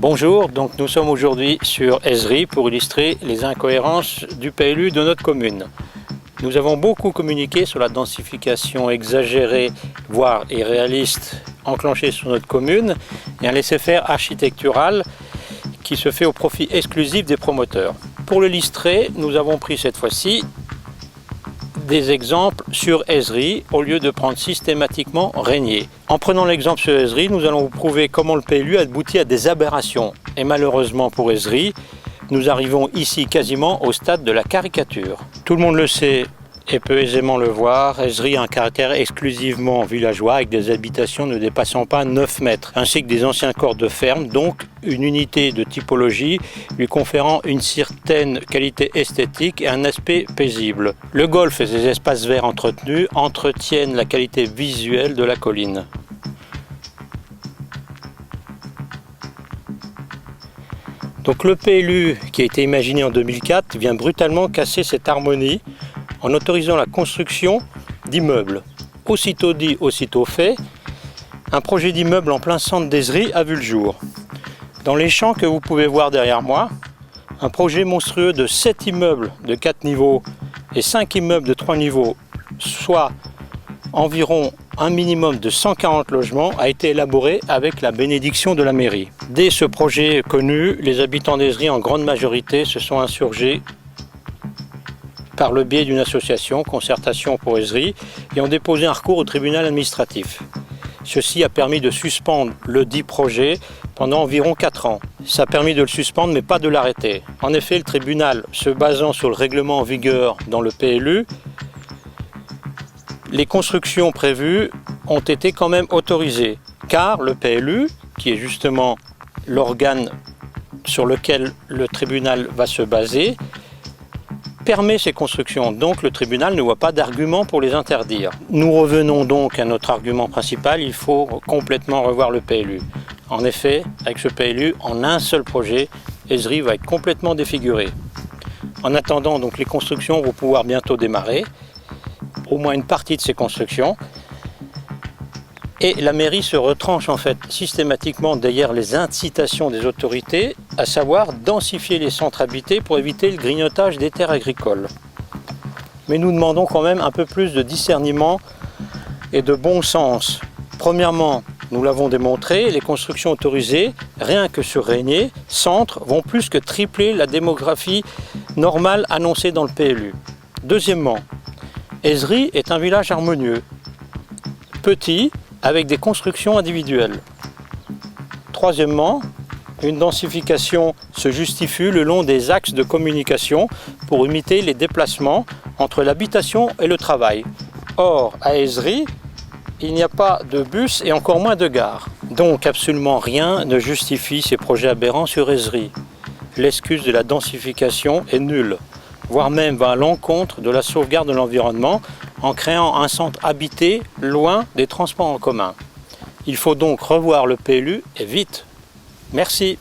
Bonjour, donc nous sommes aujourd'hui sur Ezri pour illustrer les incohérences du PLU de notre commune. Nous avons beaucoup communiqué sur la densification exagérée, voire irréaliste, enclenchée sur notre commune et un laisser-faire architectural qui se fait au profit exclusif des promoteurs. Pour l'illustrer, nous avons pris cette fois-ci des exemples sur Ezri au lieu de prendre systématiquement Régnier. En prenant l'exemple sur Ezri, nous allons vous prouver comment le PLU aboutit à des aberrations. Et malheureusement pour Ezri, nous arrivons ici quasiment au stade de la caricature. Tout le monde le sait et peut aisément le voir, Ezri a un caractère exclusivement villageois avec des habitations ne dépassant pas 9 mètres, ainsi que des anciens corps de ferme, donc une unité de typologie lui conférant une certaine qualité esthétique et un aspect paisible. Le golf et ses espaces verts entretenus entretiennent la qualité visuelle de la colline. Donc le PLU qui a été imaginé en 2004 vient brutalement casser cette harmonie en autorisant la construction d'immeubles. Aussitôt dit, aussitôt fait, un projet d'immeuble en plein centre d'Ezri a vu le jour. Dans les champs que vous pouvez voir derrière moi, un projet monstrueux de 7 immeubles de 4 niveaux et 5 immeubles de 3 niveaux, soit environ un minimum de 140 logements, a été élaboré avec la bénédiction de la mairie. Dès ce projet connu, les habitants d'Ezri en grande majorité se sont insurgés par le biais d'une association, Concertation pour Ezri, et ont déposé un recours au tribunal administratif. Ceci a permis de suspendre le dit projet pendant environ 4 ans. Ça a permis de le suspendre mais pas de l'arrêter. En effet, le tribunal, se basant sur le règlement en vigueur dans le PLU, les constructions prévues ont été quand même autorisées, car le PLU, qui est justement l'organe sur lequel le tribunal va se baser, permet ces constructions, donc le tribunal ne voit pas d'argument pour les interdire. Nous revenons donc à notre argument principal, il faut complètement revoir le PLU. En effet, avec ce PLU, en un seul projet, Ezri va être complètement défiguré. En attendant, donc les constructions vont pouvoir bientôt démarrer, au moins une partie de ces constructions, et la mairie se retranche en fait systématiquement derrière les incitations des autorités, à savoir densifier les centres habités pour éviter le grignotage des terres agricoles. Mais nous demandons quand même un peu plus de discernement et de bon sens. Premièrement, nous l'avons démontré, les constructions autorisées, rien que sur Régnier, centre, vont plus que tripler la démographie normale annoncée dans le PLU. Deuxièmement, Ezri est un village harmonieux, petit, avec des constructions individuelles. Troisièmement, une densification se justifie le long des axes de communication pour imiter les déplacements entre l'habitation et le travail. Or, à Ezri, il n'y a pas de bus et encore moins de gare. Donc absolument rien ne justifie ces projets aberrants sur Ezri. L'excuse de la densification est nulle, voire même va à l'encontre de la sauvegarde de l'environnement en créant un centre habité loin des transports en commun. Il faut donc revoir le PLU et vite. Merci.